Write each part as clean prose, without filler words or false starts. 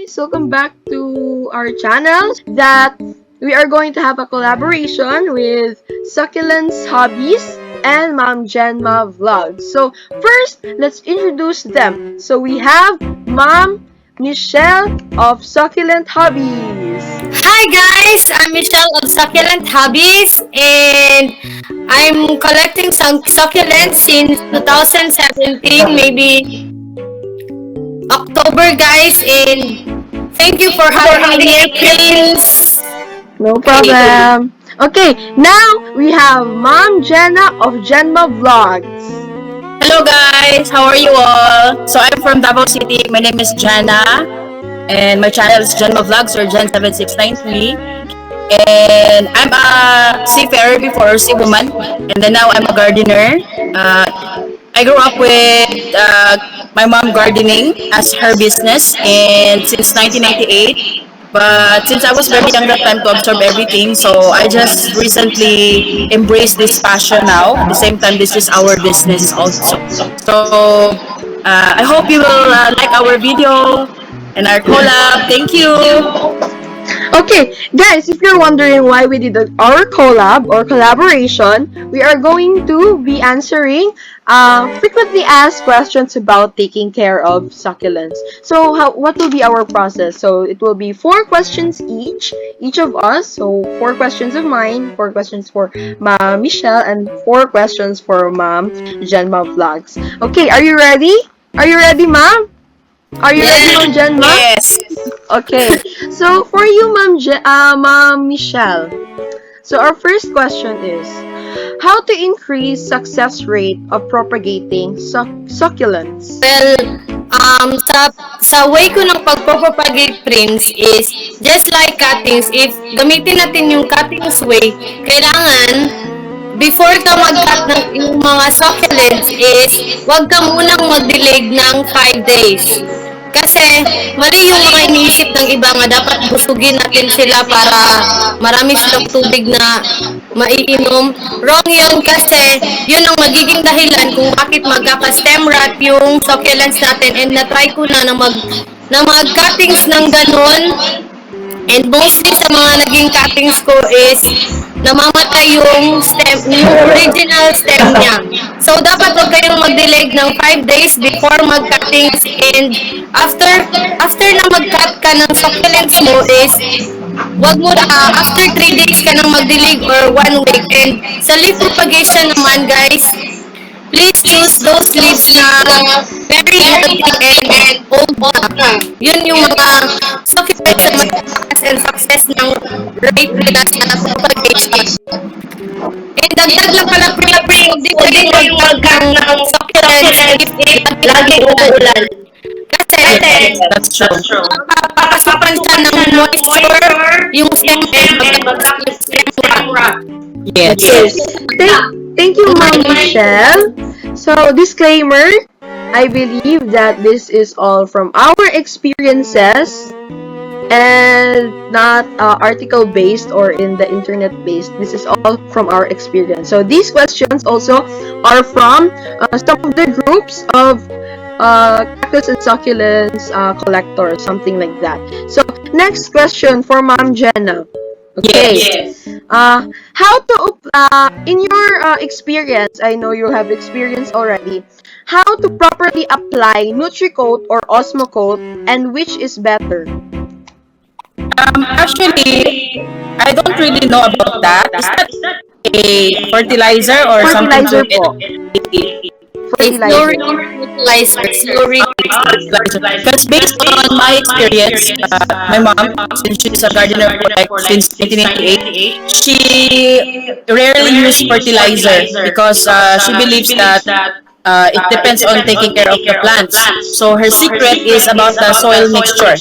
guys! Welcome back to our channel that we are going to have a collaboration with Succulents, Hobbies, and Mom JenMa Vlogs. So first, let's introduce them. So we have Mom Michelle of Succulent Hobbies. Hi guys, I'm Michelle of Succulent Hobbies and I'm collecting some succulents since 2017, maybe October guys, and thank you for having me, Prince. No problem. Okay, now we have Mom Jenna of JenMa Vlogs. Hello guys, how are you all? So I'm from Davao City. My name is Jana, and my channel is JenMa Vlogs or Jen7693. And I'm a seafarer before, sea woman, and then now I'm a gardener. I grew up with my mom gardening as her business, and since 1998. But since I was very young that time to absorb everything, so I just recently embraced this passion now. At the same time, this is our business also. So I hope you will like our video and our collab. Thank you. Okay, guys, if you're wondering why we did our collab or collaboration, we are going to be answering frequently asked questions about taking care of succulents. So, what will be our process? So, it will be 4 questions each of us. So, 4 questions of mine, 4 questions for Mom Michelle, and 4 questions for Mom JenMa Vlogs. Okay, are you ready? Are you ready, Mom? Are you ready, Mom JenMa? Yes. Okay, so for you, Mom Michelle. So our first question is, how to increase success rate of propagating succulents? Well, sa way ko ng pagpropagate, Prince, is just like cuttings. If gamitin natin yung cuttings way, kailangan before ka mag-cut ng yung mga succulents is wag ka munang mag-delay ng 5 days. Kasi mali yung mga iniisip ng iba nga dapat busugin natin sila para marami silang tubig na maiinom. Wrong yun kasi yun ang magiging dahilan kung bakit magkaka-stem rot yung succulents natin, and na-try ko na mag-cuttings ng ganun. And mostly sa mga naging cuttings ko is namamatay yung stem, yung original stem niya. So, dapat huwag kayong mag-delay ng 5 days before mag-cuttings, and after na mag-cut ka ng succulents mo is wag mo after 3 days ka nang mag-delay or 1 week. And sa leaf propagation naman guys, please choose those leaves na very healthy and old na. Yun yung mga succulents na mataas and success ng rate nila sa propagation. And dagdag lang pala pre-pre, hindi kayong mag-gang ng succulents if lagi uulan. Kasi, That's true. papasukan siya ng moisture, yung stem and magkabagsak yung stem rot. Yes. Thank you, Mom Michelle. So, disclaimer, I believe that this is all from our experiences and not article-based or in the internet-based. This is all from our experience. So, these questions also are from some of the groups of cactus and succulents collectors, something like that. So, next question for Mom Jenna. Okay. Yes. How to in your experience, I know you have experience already, how to properly apply NutriCoat or Osmocoat, and which is better? Actually, I don't really know about that. Is that a fertilizer or Fertilizer something? po. Fertilizer. Because based on my experience, my mom, since she's a gardener for like since 1998, she rarely uses fertilizer because she believes that it depends on taking care of the plants. So her secret is about the soil mixture.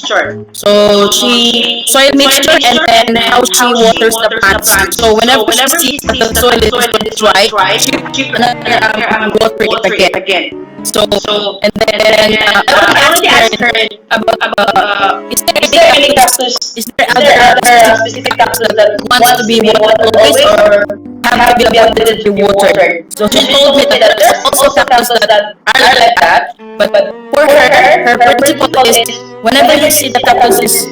So she soil mixture and then how she waters the plants. So whenever she sees that the soil is dry, she water it again. So and then I want to ask her about is there any cactus? Is there other specific cactus that wants to be watered always, or have to be avoided to be watered. So she told me that there's also cactus that are like that, but for her principle is whenever you see the cactus is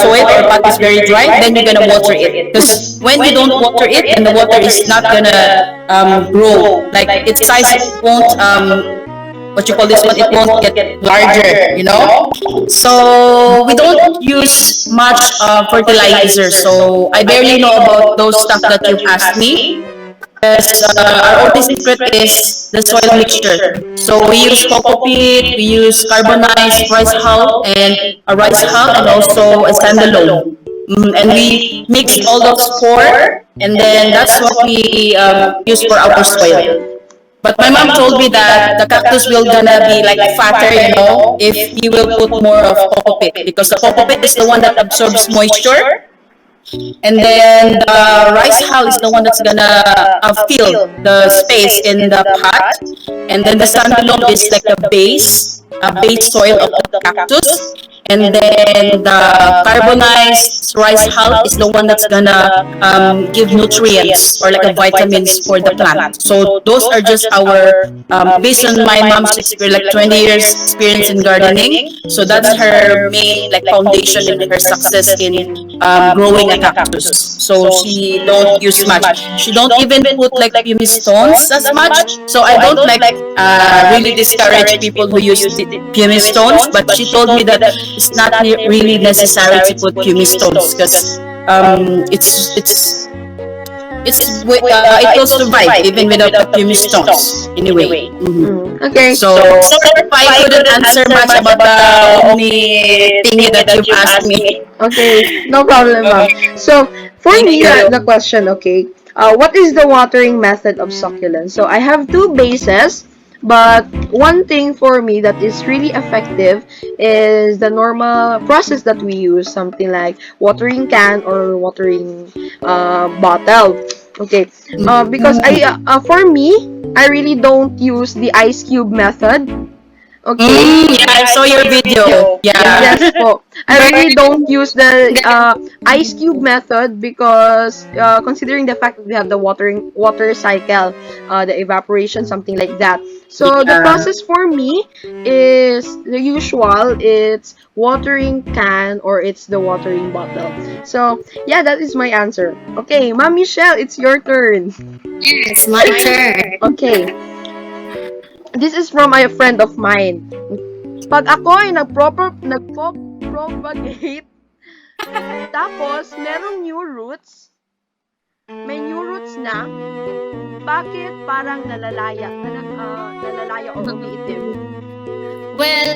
soil or pot is very dry, then you're gonna water it. Because when you don't water it, then the water is not gonna grow. Like its size won't what you call this one, it won't get larger, you know. So we don't use much fertilizer. So I barely know about those stuff that you've asked me. Because our only secret is the soil mixture. So we use coco peat, we use carbonized rice hull and a rice hull and also a standalone. And we mix all those four, and then that's what we use for our soil. But my mom told me that the cactus will gonna be like fatter, you know, if you will put more of coco peat, because the coco peat is the one that absorbs moisture, and then the rice hull is the one that's gonna fill the space in the pot, and then the standalone is like the base soil of the cactus, and then the carbonized rice hull is the one that's gonna give nutrients or like a vitamins for the plant. So those are just our based on my mom's experience, like 20 years experience in gardening. So that's her main like foundation in her success in growing a cactus. So she don't use much. She don't even put like pumice stones as much. So I don't like really discourage people who use pumice stones. But she told me that it's not really necessary to put pumice stones because it will survive even without the pumice stones anyway. Okay. So sorry if I couldn't answer much about the only thing that you've asked me. Okay, no problem, ma'am. So, for me, the question, okay, what is the watering method of succulents? So, I have two bases, but one thing for me that is really effective is the normal process that we use, something like watering can or watering bottle. Okay, because for me, I really don't use the ice cube method. Okay. Yeah, I saw your video. Yeah. Yes po. I really don't use the ice cube method because considering the fact that we have the water cycle, the evaporation, something like that. So the process for me is the usual. It's watering can or it's the watering bottle. So yeah, that is my answer. Okay, Ma'am Michelle, it's your turn. Yes, my turn. Okay. This is from a friend of mine. Pag ako ay nagpo-propagate, tapos merong new roots, may new roots na, bakit parang nalalaya o umiitim? Well,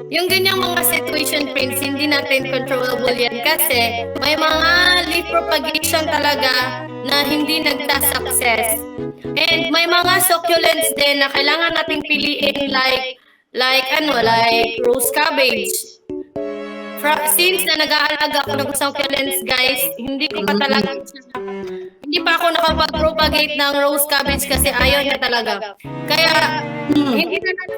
yung ganyang mga situation, Prince, hindi natin controllable yan kasi may mga leaf propagation talaga na hindi nagta-success. And may mga succulents din na kailangan nating piliin like rose cabbage. Since na nag-aalaga ako ng succulents, guys, hindi pa ako nakapag-propagate ng rose cabbage kasi ayaw niya talaga. Kaya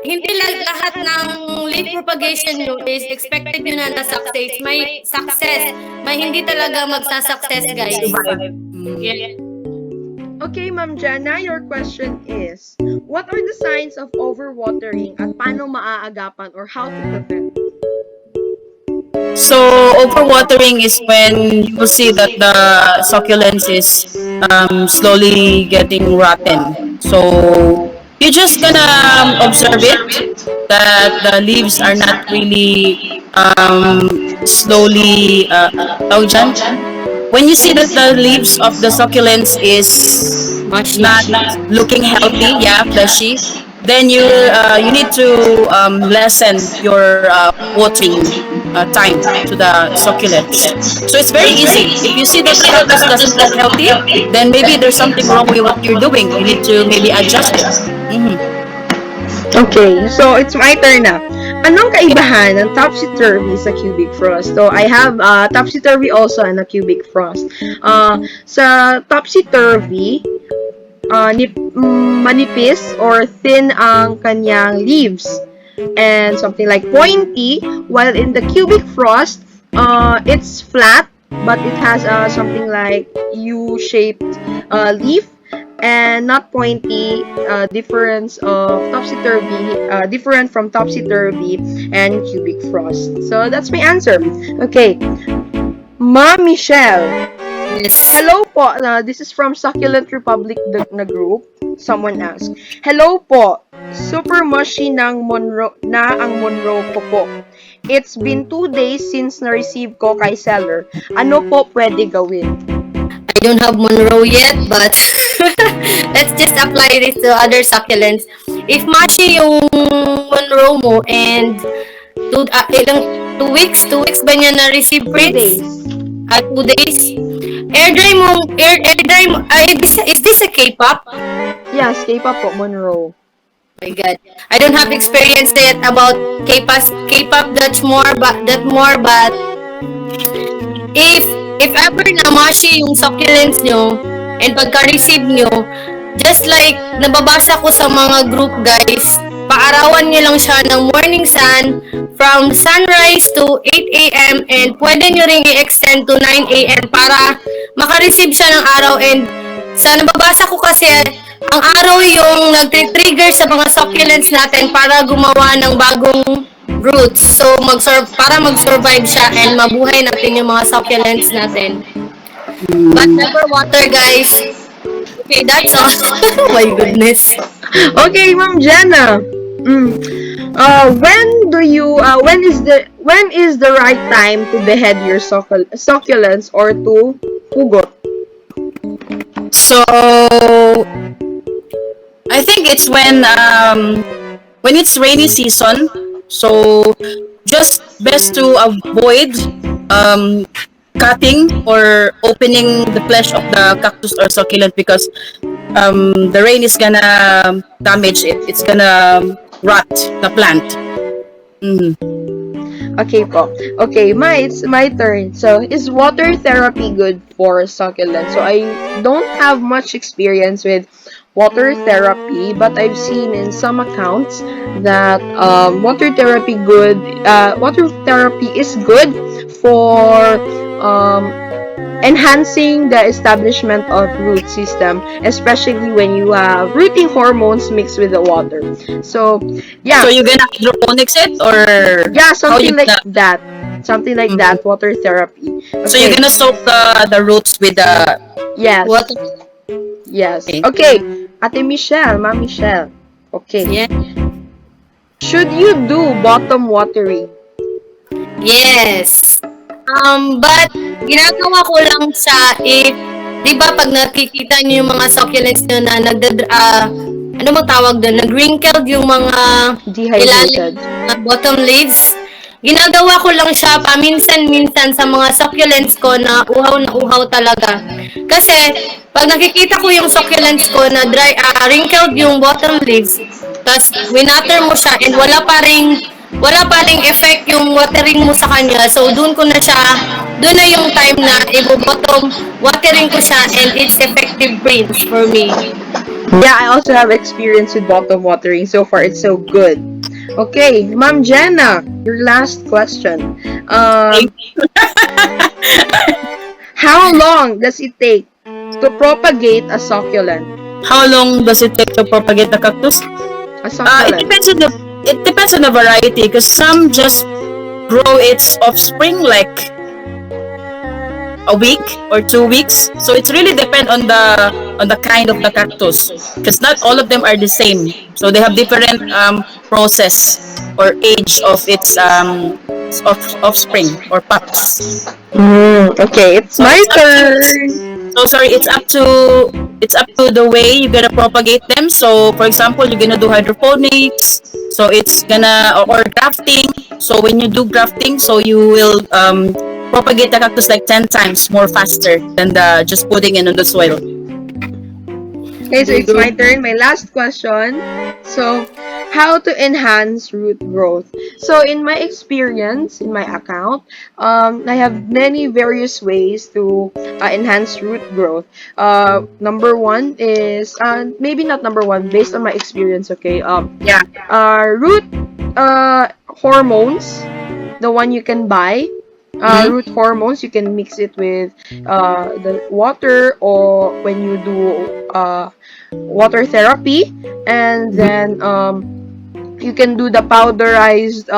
hindi lahat ng leaf propagation nyo is expected nyo na success. May success. May hindi talaga magsa-success, guys. Yeah. Okay, Ma'am Jana, your question is, what are the signs of overwatering at paano maaagapan or how to prevent? So overwatering is when you will see that the succulents is slowly getting rotten. So you're just gonna observe it that the leaves are not really slowly tawag dyan? When you see that the leaves of the succulents is not looking healthy, fleshy, then you need to lessen your watering time to the succulents. So it's very easy. If you see that the cactus doesn't look healthy, then maybe there's something wrong with what you're doing. You need to maybe adjust it. Okay, so it's my turn na. Anong kaibahan ng topsy-turvy sa cubic frost? So, I have topsy-turvy also and a cubic frost. Sa topsy-turvy, manipis or thin ang kanyang leaves and something like pointy, while in the cubic frost, it's flat but it has something like U-shaped leaf and not pointy, difference of topsy-turvy, different from topsy-turvy and cubic frost. So that's my answer. Okay, Ma Michelle. Yes. Hello po. This is from Succulent Republic na group. Someone asked, hello po. Super mushy ang Monroe ko po. It's been 2 days since na-receive ko kay seller. Ano po pwede gawin? I don't have Monroe yet, but let's just apply this to other succulents. If matchy yung Monroe mo and ilang 2 weeks ba niya na-receive 2 prints? days. 2 days? Air dry mo, is this a K-pop? Yes, K-pop po, Monroe. Oh my God, I don't have experience yet about K-pop that more, but if ever na mashi yung succulents nyo and pagka-receive nyo, just like nababasa ko sa mga group guys, paarawan nyo lang siya ng morning sun from sunrise to 8 a.m. and pwede nyo ring i-extend to 9 a.m. para makareceive siya ng araw. And sa nababasa ko kasi, ang araw yung nag-trigger sa mga succulents natin para gumawa ng bagong roots. So, para mag-survive siya and mabuhay natin yung mga succulents natin. But never water, guys. Okay, that's all. Oh my goodness. Okay, Ma'am Jenna. When is the right time to behead your succulents or to hugot? So, I think it's when it's rainy season. So, just best to avoid cutting or opening the flesh of the cactus or succulent because the rain is gonna damage it. It's gonna rot the plant. Okay po. Okay, it's my turn. So, is water therapy good for succulents? So, I don't have much experience with water therapy, but I've seen in some accounts that water therapy is good for enhancing the establishment of root system, especially when you have rooting hormones mixed with the water. So, yeah. So, you're gonna hydroponics it or Yeah, something like that. Something like that, water therapy. Okay. So, you're gonna soak the roots with the Yes. Water. Yes. Okay. Ate Michelle, Ma'am Michelle. Okay. Yeah. Should you do bottom watering? Yes. But ginagawa ko lang sa di ba pag nakikita niyo yung mga succulents nyo na ano bang tawag doon? Nag-wrinkled yung mga Dehydrated. Bottom leaves. Ginagawa ko lang siya paminsan-minsan sa mga succulents ko na uhaw talaga. Kasi pag nakikita ko yung succulents ko na wrinkled yung bottom leaves, tapos winater mo siya and wala pa ring effect yung watering mo sa kanya. So, doon na yung time na i-bottom watering ko siya and it's effective prints for me. Yeah, I also have experience with bottom watering. So far, it's so good. Okay, Ma'am Jenna, your last question. How long does it take to propagate a succulent? How long does it take to propagate the cactus? A succulent. It depends on the variety because some just grow its offspring like a week or 2 weeks. So it really depends on the kind of the cactus because not all of them are the same. So they have different process or age of its offspring or pups. Okay, it's my turn. It's up to the way you're gonna propagate them. So for example, you're gonna do hydroponics. So it's gonna or grafting. So when you do grafting, so you will propagate the cactus like 10 times more faster than just putting it on the soil. Okay, so it's my turn. My last question. So, how to enhance root growth? So, in my experience, in my account, I have many various ways to enhance root growth. Number one is, maybe not number one, based on my experience, okay? Root hormones, the one you can buy, Mm-hmm. root hormones. You can mix it with the water, or when you do water therapy, and then you can do the powderized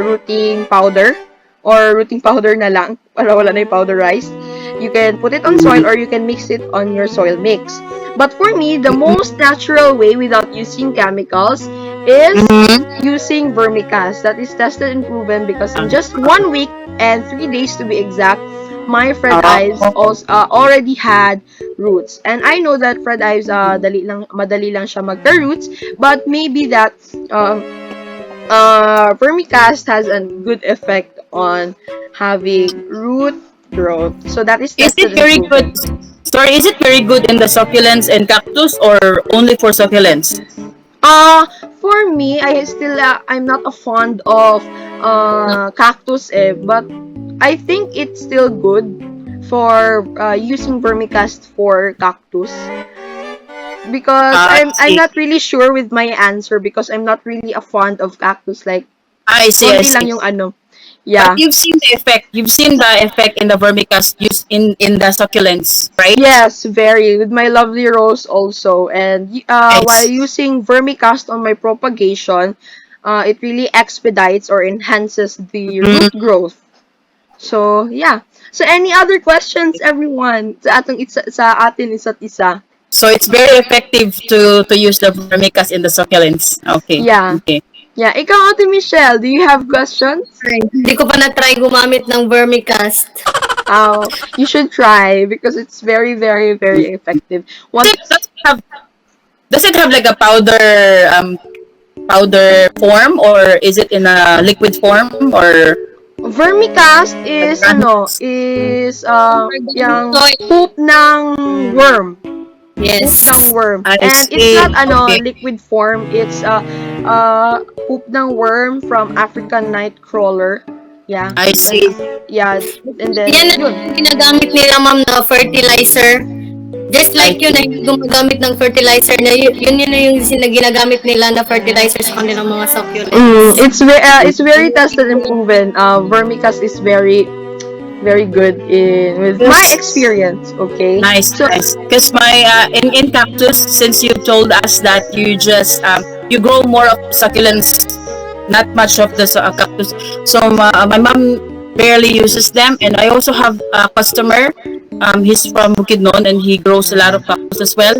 rooting powder, or rooting powder na lang para wala na yung powderized. You can put it on soil, or you can mix it on your soil mix. But for me, the most natural way without using chemicals is Mm-hmm. using vermicast. That is tested and proven, because in just 1 week and 3 days to be exact, my Fred Ives Oh. also already had roots. And I know that Fred Ives madali lang siya magka-roots, but maybe that um vermicast has a good effect on having root growth. So that is Is it tested and very good? proven. Sorry, is it very good in the succulents and cactus or only for succulents? Uh, for me, I'm not a fond of cactus, but I think it's still good for using vermicast for cactus, because I I'm see. not really sure with my answer, because I'm not really a fond of cactus. Like I see. I konti lang see. yung ano. But Yeah. you've seen the effect. You've seen the effect in the vermicast used in the succulents, right? Yes, very. With my lovely rose also. And while Nice. using vermicast on my propagation, it really expedites or enhances the root Mm, growth. So, yeah. So, any other questions, everyone? Sa atin isa't isa. so it's very effective to use the vermicast in the succulents. Okay. Yeah. Okay. Yeah. Ikaw, Ate Michelle, do you have questions? Hindi ko pa na-try gumamit ng vermicast. You should try, because it's very, very, very effective. Does it, Once does it have like a powder form, or is it in a liquid form, or vermicast is granules? yung Soil. poop ng worm. Poop ng Yes. worm. I And it's see. not Okay. liquid form. It's poop ng worm from African night crawler. Yeah. I That's see. yeah. And then Yan yun. ang ginagamit nila, ma'am, na fertilizer. Just I like yun ay gumagamit ng fertilizer na yun na yung ginagamit nila na fertilizer sa kanilang mga succulents. It's very tested and proven. Vermicast is very very good in with my Yes. experience. Okay. Nice, So nice. Because my in cactus, since you told us that you just you grow more of succulents, not much of the cactus. So my mom barely uses them, and I also have a customer. He's from Bukidnon, and he grows a lot of cactus as well.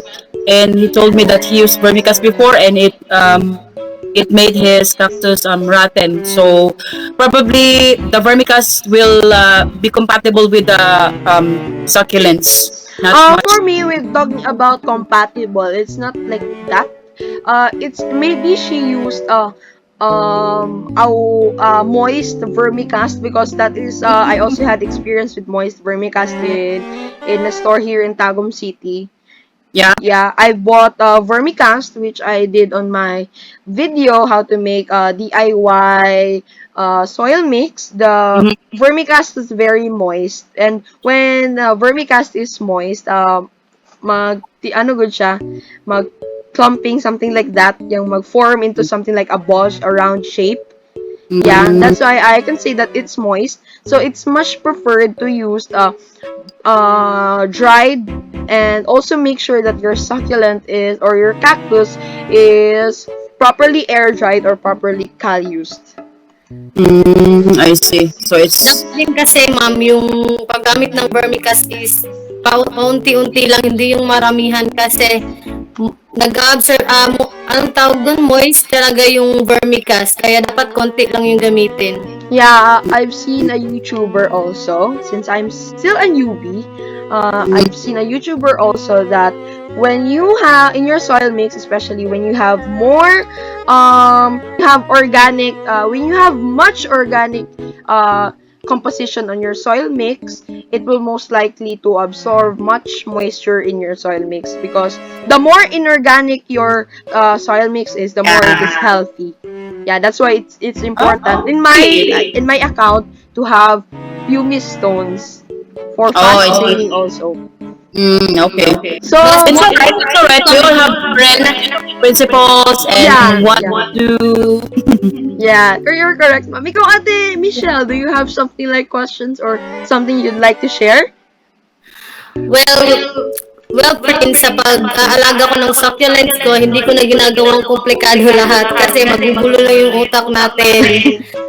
And he told me that he used vermicast before, and it made his cactus rotten. So probably the vermicast will be compatible with the succulents. Not much. For me, with talking about compatible, it's not like that. It's maybe she used moist vermicast, because that is I also had experience with moist vermicast in a store here in Tagum City. Yeah. Yeah, I bought vermicast, which I did on my video how to make DIY soil mix. The Mhm. vermicast is very moist, and when vermicast is moist, ano good siya, mag clumping, something like that, yung mag-form into something like a ball, a round shape. Yeah, Mm, that's why I can say that it's moist. So it's much preferred to use dried, and also make sure that your succulent is, or your cactus is properly air dried or properly cal used. I see. So it's Dapat din kasi, ma'am, yung paggamit ng vermicast is paunti-unti lang, hindi yung maramihan kasi nag-absorb, anong tawag doon, moist talaga yung vermicast. Kaya dapat konti lang yung gamitin. Yeah, I've seen a YouTuber also, since I'm still a newbie. I've seen a YouTuber also that when you have in your soil mix, especially when you have more, you have organic, when you have much organic composition on your soil mix, it will most likely to absorb much moisture in your soil mix, because the more inorganic your soil mix is, the more it is yeah. healthy. Yeah, that's why it's important Oh, in okay. my account to have pumice stones for Oh, fast I see. draining also. Okay. So It's alright. It's alright. We all have friends. principles Yeah, and what yeah. to. Yeah, you're correct, ma'am. Ikaw, Ate Michelle, do you have something like questions or something you'd like to share? Well, Prince, sa pag-aalaga ko ng succulents ko, hindi ko na ginagawang komplikado lahat kasi magugulo lang yung utak natin.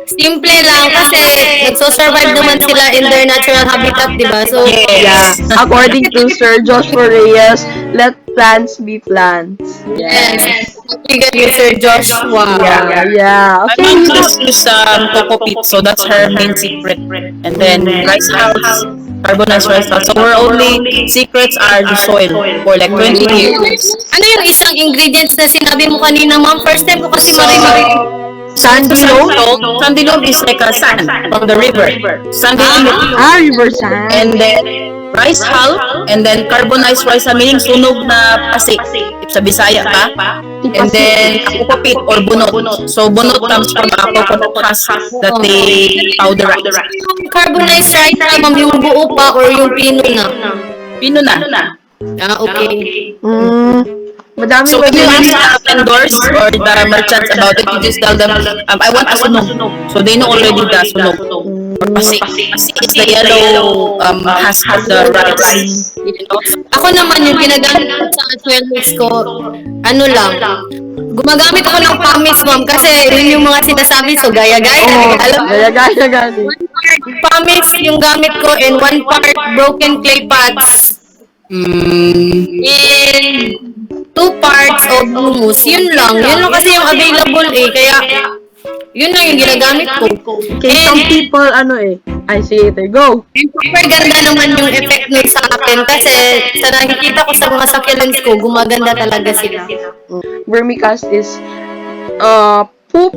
Simple lang kasi nagso-survive naman sila in their natural habitat, di ba? So, Yeah, Yes. according to Sir Joshua Reyes, let plants be plants. yes. Yes. Kaibigan ni Sir Joshua. Yeah, yeah. My Okay. mom just use coco peat, so that's her main secret. And then rice house, carbonized rice house. So we're only secrets are the soil for like 20 years. Ano yung isang ingredients na sinabi mo kanina, ma'am? First time ko kasi So, marinig. Sandy loam? Sandilom is like a sand from the river. Sandilom. Ah, river sand. And then rice hull, and then carbonized rice, meaning sunog na pasik. If sa Bisaya pa. And then akupapit or bunot. So bunot comes from a coconut husk that they powderize. Yung carbonized rice, ma'am, yung buo pa or yung pino na? Pino na. Ah, okay. Madami So when you ask the vendors or the merchants about it, you just tell them, I want a sunog. So they know already the sunog. Or pasik. Pasik is the yellow husk of the rice. You know? Ako naman yung ginagamit ko sa soil mix ko, ano lang, gumagamit ako ng pumice, ma'am, kasi yun yung mga sinasabi, so gaya-gaya. Oh, Alam mo, gaya-gaya gani. one part pumice yung gamit ko and one part broken clay pots. And 2 parts of humus. Yun lang kasi yung available kaya yun lang yung ginagamit ko. Okay, some people, I see it. Go. Super ganda naman yung effect nun sa akin kasi sa nakikita ko sa mga succulents ko, gumaganda talaga sila. Vermicast is poop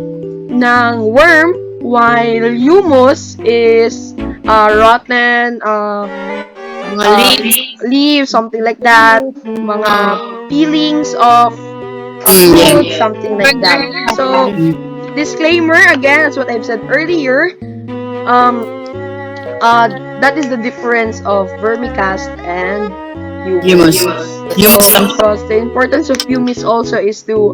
ng worm, while humus is rotten Mga leaves, something like that. Mga peelings of fruit, something like that. So, disclaimer again, as what I've said earlier, that is the difference of vermicast and humus. Because the importance of humus also is to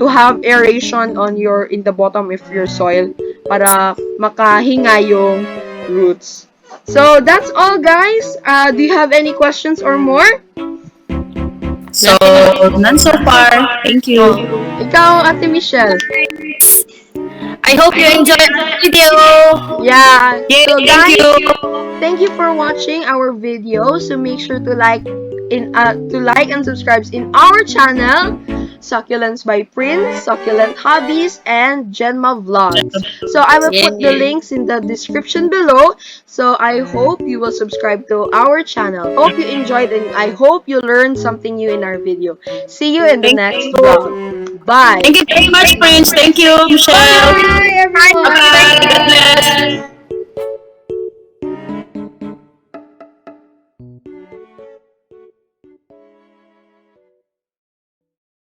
have aeration on in the bottom of your soil para makahinga yung roots. So that's all, guys. Do you have any questions or more? So, none so far. Thank you. Ikaw, Ate Michelle. I hope you enjoyed the video. Yeah. Yay, So, thank guys, you. thank you for watching our video. So make sure to like and subscribe in our channel, Succulents by Prince, Succulent Hobbies, and JenMa Vlogs. So I will put the links in the description below. So I hope you will subscribe to our channel. Hope you enjoyed and I hope you learned something new in our video. See you in the next vlog. Bye. Thank you very much, Prince. Thank you, Michelle. Bye, everyone. Bye. God bless.